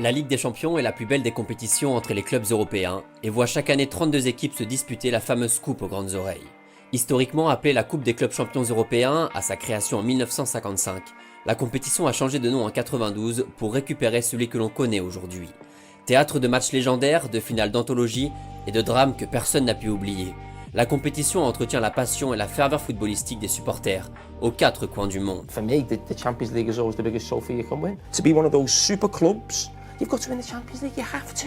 La Ligue des Champions est la plus belle des compétitions entre les clubs européens et voit chaque année 32 équipes se disputer la fameuse coupe aux grandes oreilles. Historiquement appelée la Coupe des clubs champions européens à sa création en 1955, la compétition a changé de nom en 92 pour récupérer celui que l'on connaît aujourd'hui. Théâtre de matchs légendaires, de finales d'anthologie et de drames que personne n'a pu oublier, la compétition entretient la passion et la ferveur footballistique des supporters aux quatre coins du monde. For me, the Champions League is always the biggest trophy you can win. To be one of those super clubs, you've got to win the Champions League, you have to.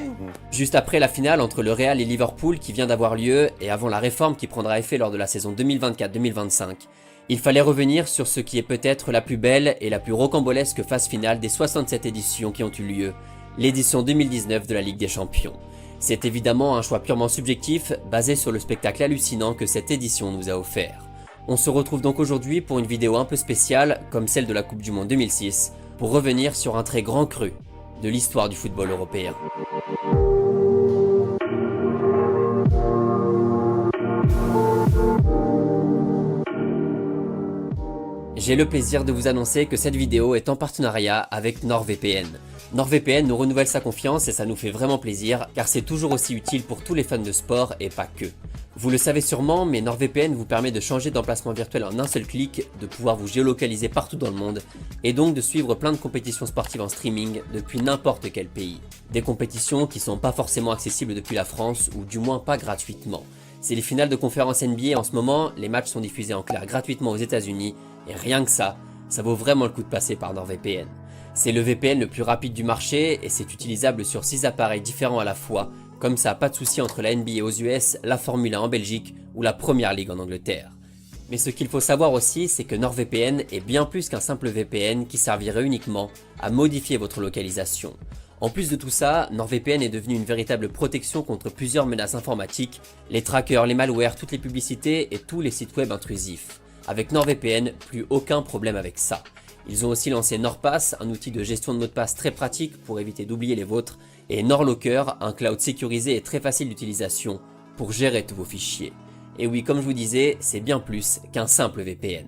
Juste après la finale entre le Real et Liverpool qui vient d'avoir lieu et avant la réforme qui prendra effet lors de la saison 2024-2025, il fallait revenir sur ce qui est peut-être la plus belle et la plus rocambolesque phase finale des 67 éditions qui ont eu lieu, l'édition 2019 de la Ligue des Champions. C'est évidemment un choix purement subjectif, basé sur le spectacle hallucinant que cette édition nous a offert. On se retrouve donc aujourd'hui pour une vidéo un peu spéciale, comme celle de la Coupe du Monde 2006, pour revenir sur un très grand cru de l'histoire du football européen. J'ai le plaisir de vous annoncer que cette vidéo est en partenariat avec NordVPN. NordVPN nous renouvelle sa confiance et ça nous fait vraiment plaisir car c'est toujours aussi utile pour tous les fans de sport et pas que. Vous le savez sûrement, mais NordVPN vous permet de changer d'emplacement virtuel en un seul clic, de pouvoir vous géolocaliser partout dans le monde et donc de suivre plein de compétitions sportives en streaming depuis n'importe quel pays. Des compétitions qui sont pas forcément accessibles depuis la France ou du moins pas gratuitement. C'est les finales de conférence NBA en ce moment, les matchs sont diffusés en clair gratuitement aux États-Unis et rien que ça vaut vraiment le coup de passer par NordVPN. C'est le VPN le plus rapide du marché et c'est utilisable sur 6 appareils différents à la fois, comme ça pas de souci entre la NBA aux US, la Formule 1 en Belgique ou la Première Ligue en Angleterre. Mais ce qu'il faut savoir aussi, c'est que NordVPN est bien plus qu'un simple VPN qui servirait uniquement à modifier votre localisation. En plus de tout ça, NordVPN est devenu une véritable protection contre plusieurs menaces informatiques, les trackers, les malwares, toutes les publicités et tous les sites web intrusifs. Avec NordVPN, plus aucun problème avec ça. Ils ont aussi lancé NordPass, un outil de gestion de mots de passe très pratique pour éviter d'oublier les vôtres, et NordLocker, un cloud sécurisé et très facile d'utilisation pour gérer tous vos fichiers. Et oui, comme je vous disais, c'est bien plus qu'un simple VPN.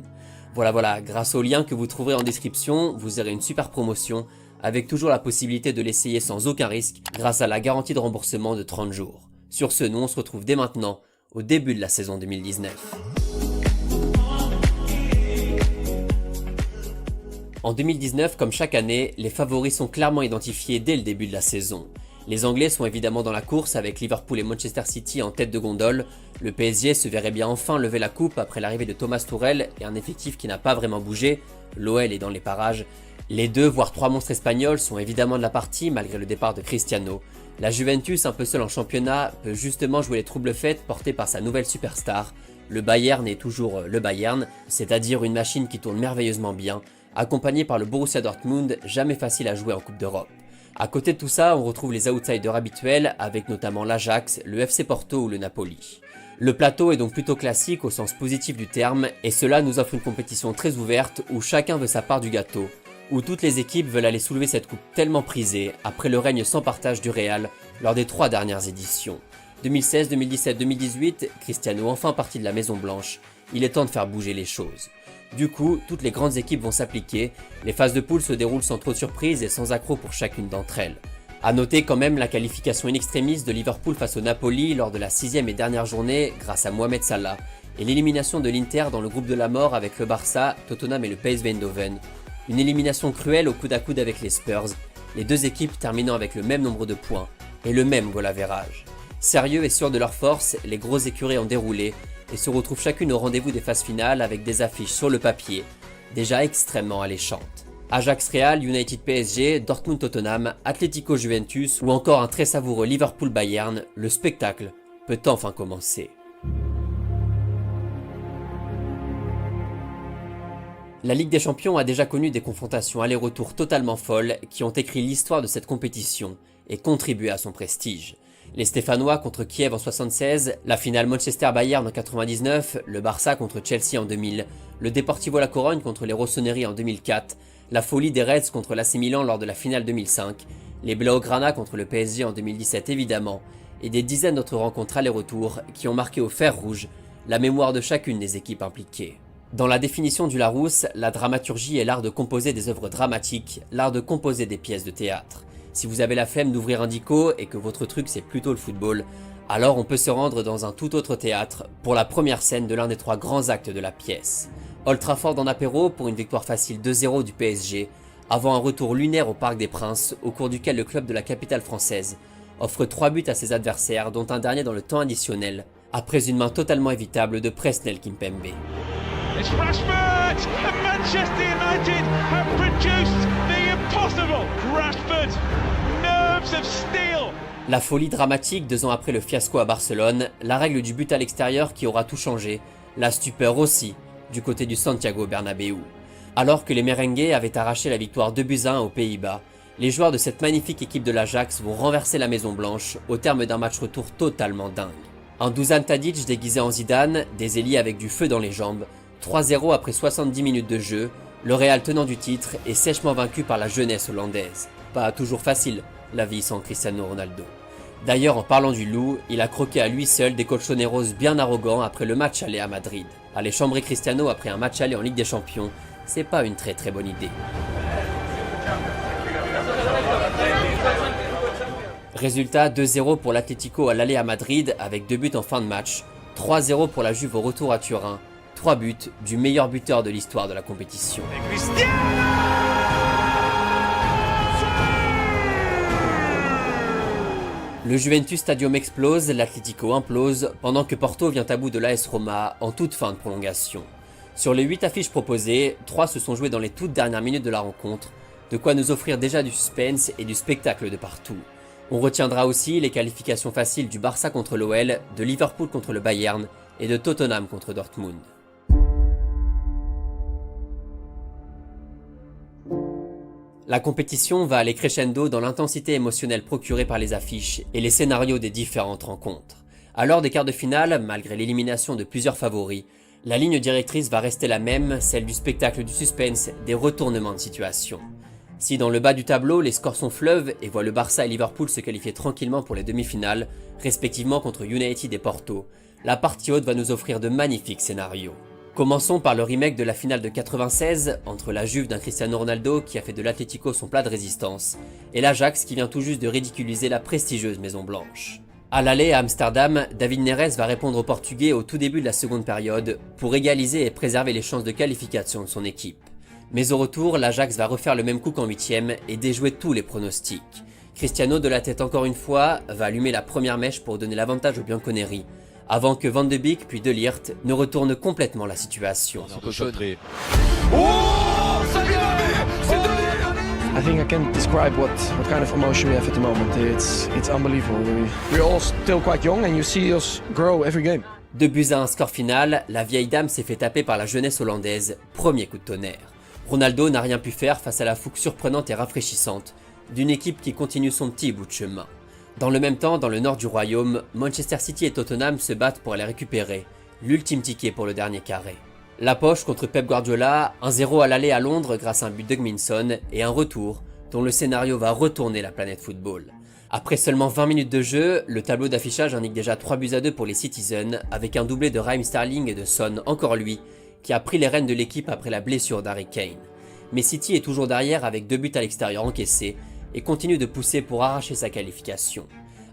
Voilà, grâce au lien que vous trouverez en description, vous aurez une super promotion avec toujours la possibilité de l'essayer sans aucun risque grâce à la garantie de remboursement de 30 jours. Sur ce, nous on se retrouve dès maintenant au début de la saison 2019. En 2019, comme chaque année, les favoris sont clairement identifiés dès le début de la saison. Les Anglais sont évidemment dans la course avec Liverpool et Manchester City en tête de gondole. Le PSG se verrait bien enfin lever la coupe après l'arrivée de Thomas Tuchel et un effectif qui n'a pas vraiment bougé. L'OL est dans les parages. Les 2 voire 3 monstres espagnols sont évidemment de la partie malgré le départ de Cristiano. La Juventus, un peu seule en championnat, peut justement jouer les troubles fêtes portés par sa nouvelle superstar. Le Bayern est toujours le Bayern, c'est-à-dire une machine qui tourne merveilleusement bien, accompagné par le Borussia Dortmund, jamais facile à jouer en Coupe d'Europe. À côté de tout ça, on retrouve les outsiders habituels, avec notamment l'Ajax, le FC Porto ou le Napoli. Le plateau est donc plutôt classique au sens positif du terme, et cela nous offre une compétition très ouverte où chacun veut sa part du gâteau, où toutes les équipes veulent aller soulever cette coupe tellement prisée, après le règne sans partage du Real lors des 3 dernières éditions. 2016, 2017, 2018, Cristiano enfin parti de la Maison Blanche, il est temps de faire bouger les choses. Du coup, toutes les grandes équipes vont s'appliquer, les phases de poule se déroulent sans trop de surprises et sans accroc pour chacune d'entre elles. A noter quand même la qualification in extremis de Liverpool face au Napoli lors de la 6e et dernière journée grâce à Mohamed Salah, et l'élimination de l'Inter dans le groupe de la mort avec le Barça, Tottenham et le PSV Eindhoven. Une élimination cruelle au coude à coude avec les Spurs, les 2 équipes terminant avec le même nombre de points et le même goal average. Sérieux et sûrs de leur force, les grosses écuries ont déroulé et se retrouvent chacune au rendez-vous des phases finales avec des affiches sur le papier, déjà extrêmement alléchantes. Ajax Real, United PSG, Dortmund Tottenham, Atlético Juventus ou encore un très savoureux Liverpool Bayern, le spectacle peut enfin commencer. La Ligue des Champions a déjà connu des confrontations aller-retour totalement folles qui ont écrit l'histoire de cette compétition et contribué à son prestige. Les Stéphanois contre Kiev en 76, la finale Manchester-Bayern en 99, le Barça contre Chelsea en 2000, le Deportivo La Corogne contre les Rossoneri en 2004, la folie des Reds contre l'AC Milan lors de la finale 2005, les Blaugrana contre le PSG en 2017 évidemment, et des dizaines d'autres rencontres aller-retour qui ont marqué au fer rouge la mémoire de chacune des équipes impliquées. Dans la définition du Larousse, la dramaturgie est l'art de composer des œuvres dramatiques, l'art de composer des pièces de théâtre. Si vous avez la flemme d'ouvrir un dico et que votre truc c'est plutôt le football, alors on peut se rendre dans un tout autre théâtre pour la première scène de l'un des 3 grands actes de la pièce. Old Trafford en apéro pour une victoire facile 2-0 du PSG, avant un retour lunaire au Parc des Princes, au cours duquel le club de la capitale française offre 3 buts à ses adversaires, dont un dernier dans le temps additionnel, après une main totalement évitable de Presnel Kimpembe. It's Rashford, and Manchester United have produced the impossible. Rashford, nerves of steel. La folie dramatique 2 ans après le fiasco à Barcelone, la règle du but à l'extérieur qui aura tout changé, la stupeur aussi, du côté du Santiago Bernabéu. Alors que les merengues avaient arraché la victoire 2-1 aux Pays-Bas, les joueurs de cette magnifique équipe de l'Ajax vont renverser la Maison Blanche au terme d'un match retour totalement dingue. Un Dusan Tadic déguisé en Zidane, des ailiers avec du feu dans les jambes, 3-0 après 70 minutes de jeu, le Real tenant du titre est sèchement vaincu par la jeunesse hollandaise. Pas toujours facile, la vie sans Cristiano Ronaldo. D'ailleurs, en parlant du loup, il a croqué à lui seul des colchoneros bien arrogants après le match aller à Madrid. Aller chambrer Cristiano après un match aller en Ligue des Champions, c'est pas une très bonne idée. Résultat 2-0 pour l'Atlético à l'aller à Madrid avec 2 buts en fin de match, 3-0 pour la Juve au retour à Turin, 3 buts du meilleur buteur de l'histoire de la compétition. Le Juventus Stadium explose, l'Atlético implose, pendant que Porto vient à bout de l'AS Roma en toute fin de prolongation. Sur les 8 affiches proposées, 3 se sont jouées dans les toutes dernières minutes de la rencontre, de quoi nous offrir déjà du suspense et du spectacle de partout. On retiendra aussi les qualifications faciles du Barça contre l'OL, de Liverpool contre le Bayern et de Tottenham contre Dortmund. La compétition va aller crescendo dans l'intensité émotionnelle procurée par les affiches et les scénarios des différentes rencontres. À l'heure des quarts de finale, malgré l'élimination de plusieurs favoris, la ligne directrice va rester la même, celle du spectacle du suspense, des retournements de situation. Si dans le bas du tableau, les scores sont fleuves et voient le Barça et Liverpool se qualifier tranquillement pour les demi-finales, respectivement contre United et Porto, la partie haute va nous offrir de magnifiques scénarios. Commençons par le remake de la finale de 96 entre la Juve d'un Cristiano Ronaldo qui a fait de l'Atlético son plat de résistance et l'Ajax qui vient tout juste de ridiculiser la prestigieuse Maison Blanche. À l'aller à Amsterdam, David Neres va répondre aux Portugais au tout début de la seconde période pour égaliser et préserver les chances de qualification de son équipe. Mais au retour, l'Ajax va refaire le même coup qu'en 8e et déjouer tous les pronostics. Cristiano, de la tête encore une fois, va allumer la première mèche pour donner l'avantage aux Bianconeri, avant que Van de Beek puis De Ligt ne retournent complètement la situation. I think I can't describe what kind of emotion we have at the moment. It's unbelievable. We're all still quite young and you see us grow every game. 2-1 score final, la vieille dame s'est fait taper par la jeunesse hollandaise, premier coup de tonnerre. Ronaldo n'a rien pu faire face à la fougue surprenante et rafraîchissante d'une équipe qui continue son petit bout de chemin. Dans le même temps, dans le nord du royaume, Manchester City et Tottenham se battent pour aller récupérer l'ultime ticket pour le dernier carré. La poche contre Pep Guardiola, 1-0 à l'aller à Londres grâce à un but d'Hugminson et un retour dont le scénario va retourner la planète football. Après seulement 20 minutes de jeu, le tableau d'affichage indique déjà 3-2 pour les Citizens avec un doublé de Raheem Sterling et de Son, encore lui, qui a pris les rênes de l'équipe après la blessure d'Harry Kane. Mais City est toujours derrière avec 2 buts à l'extérieur encaissés et continue de pousser pour arracher sa qualification.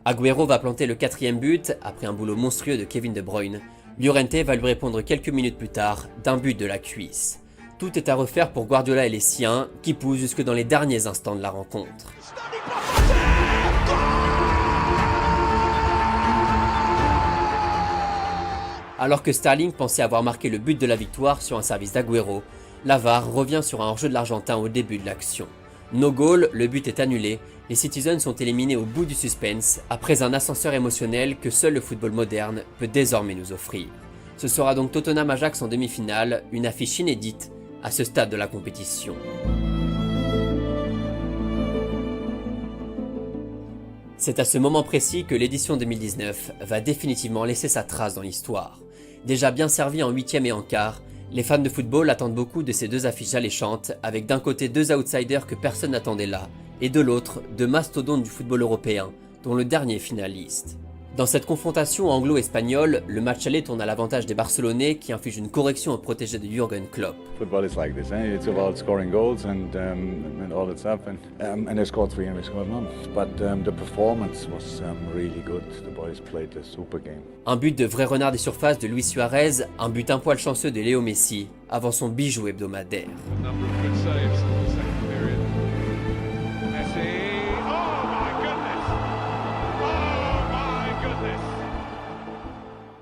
Agüero va planter le 4e but après un boulot monstrueux de Kevin De Bruyne. Llorente va lui répondre quelques minutes plus tard d'un but de la cuisse. Tout est à refaire pour Guardiola et les siens qui poussent jusque dans les derniers instants de la rencontre. Alors que Sterling pensait avoir marqué le but de la victoire sur un service d'Agüero, la VAR revient sur un hors-jeu de l'Argentin au début de l'action. No goal, le but est annulé, les Citizens sont éliminés au bout du suspense après un ascenseur émotionnel que seul le football moderne peut désormais nous offrir. Ce sera donc Tottenham-Ajax en demi-finale, une affiche inédite à ce stade de la compétition. C'est à ce moment précis que l'édition 2019 va définitivement laisser sa trace dans l'histoire. Déjà bien servi en 8e et en quart, les fans de football attendent beaucoup de ces deux affiches alléchantes, avec d'un côté 2 outsiders que personne n'attendait là, et de l'autre 2 mastodontes du football européen, dont le dernier finaliste. Dans cette confrontation anglo-espagnole, le match aller tourne à l'avantage des Barcelonais qui infligent une correction au protégé de Jürgen Klopp. Football is like this, eh? It's about scoring goals and all that stuff, and they scored 3 and we scored none. But the performance was really good. The boys played a super game. Un but de vrai renard des surfaces de Luis Suarez, un but un poil chanceux de Léo Messi, avant son bijou hebdomadaire.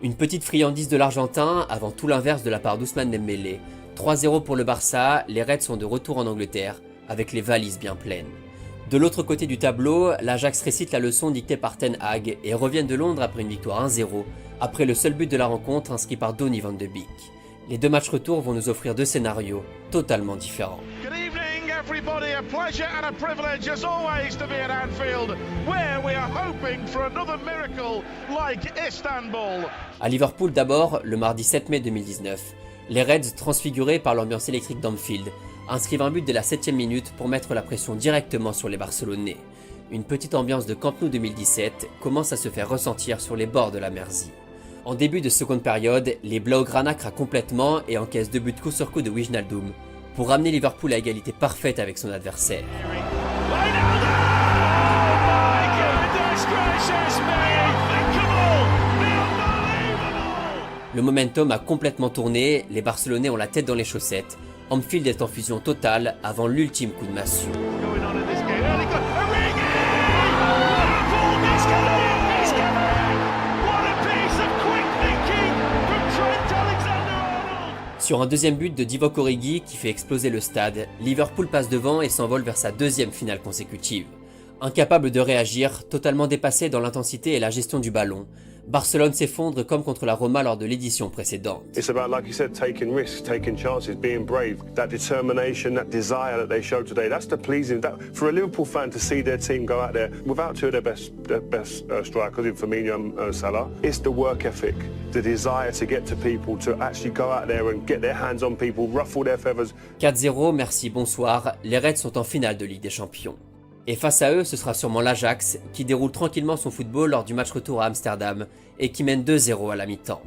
Une petite friandise de l'Argentin avant tout l'inverse de la part d'Ousmane Dembélé. 3-0 pour le Barça, les Reds sont de retour en Angleterre, avec les valises bien pleines. De l'autre côté du tableau, l'Ajax récite la leçon dictée par Ten Hag et reviennent de Londres après une victoire 1-0, après le seul but de la rencontre inscrit par Donny van de Beek. Les deux matchs retour vont nous offrir deux scénarios totalement différents. Everybody, a pleasure and a privilege as always to be at Anfield, where we are hoping for another miracle like Istanbul. À Liverpool d'abord, le mardi 7 mai 2019, les Reds, transfigurés par l'ambiance électrique d'Anfield, inscrivent un but dès la 7e minute pour mettre la pression directement sur les Barcelonais. Une petite ambiance de Camp Nou 2017 commence à se faire ressentir sur les bords de la Mersey. En début de seconde période, les Blaugrana craquent complètement et encaissent 2 buts coup sur coup de Wijnaldum, pour ramener Liverpool à égalité parfaite avec son adversaire. Le momentum a complètement tourné, les Barcelonais ont la tête dans les chaussettes, Anfield est en fusion totale avant l'ultime coup de massue. Sur un deuxième but de Divock Origi qui fait exploser le stade, Liverpool passe devant et s'envole vers sa deuxième finale consécutive. Incapable de réagir, totalement dépassé dans l'intensité et la gestion du ballon, Barcelone s'effondre comme contre la Roma lors de l'édition précédente. It's about, like you said, taking risks, taking chances, being brave. That determination, that desire that they showed today, that's the pleasing. That, for a Liverpool fan to see their team go out there without two of their best strikers, in Firmino and Salah, it's the work ethic, the desire to get to people, to actually go out there and get their hands on people, ruffle their feathers. 4-0, merci, bonsoir, les Reds sont en finale de Ligue des Champions. Et face à eux, ce sera sûrement l'Ajax, qui déroule tranquillement son football lors du match retour à Amsterdam et qui mène 2-0 à la mi-temps.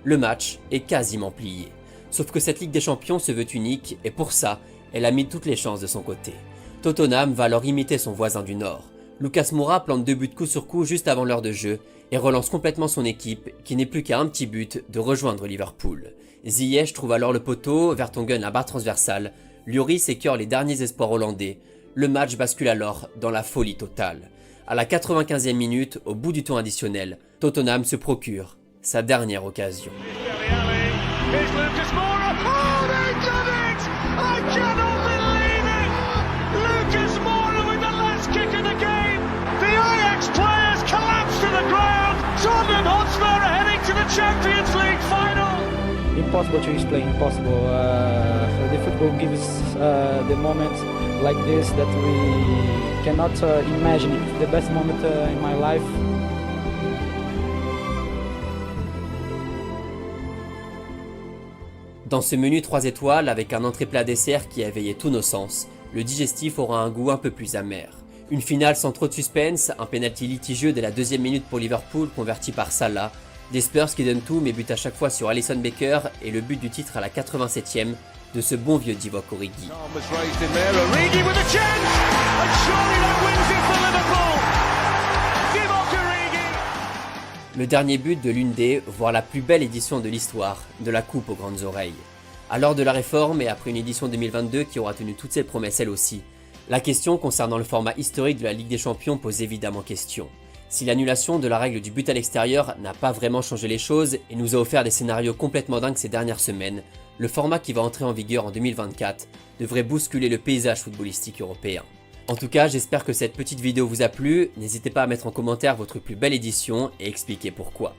Le match est quasiment plié. Sauf que cette Ligue des Champions se veut unique et pour ça, elle a mis toutes les chances de son côté. Tottenham va alors imiter son voisin du Nord. Lucas Moura plante 2 buts coup sur coup juste avant l'heure de jeu et relance complètement son équipe qui n'est plus qu'à un petit but de rejoindre Liverpool. Ziyech trouve alors le poteau, Vertonghen la barre transversale, Lloris écœure les derniers espoirs hollandais. Le match bascule alors dans la folie totale. À la 95e minute, au bout du temps additionnel, Tottenham se procure sa dernière occasion. Impossible to explain, impossible. The football gives the moment like this that we cannot imagine. It's the best moment in my life. Dans ce menu 3 étoiles, avec un entrée plat dessert qui a éveillé tous nos sens, le digestif aura un goût un peu plus amer. Une finale sans trop de suspense, un pénalty litigieux dès la 2e minute pour Liverpool converti par Salah, des Spurs qui donnent tout mais butent à chaque fois sur Alisson Becker et le but du titre à la 87e de ce bon vieux Divock Origi. Le dernier but de l'une des, voire la plus belle édition de l'histoire, de la Coupe aux grandes oreilles. À l'heure de la réforme et après une édition 2022 qui aura tenu toutes ses promesses elle aussi, la question concernant le format historique de la Ligue des Champions pose évidemment question. Si l'annulation de la règle du but à l'extérieur n'a pas vraiment changé les choses et nous a offert des scénarios complètement dingues ces dernières semaines, le format qui va entrer en vigueur en 2024 devrait bousculer le paysage footballistique européen. En tout cas, j'espère que cette petite vidéo vous a plu, n'hésitez pas à mettre en commentaire votre plus belle édition et expliquer pourquoi.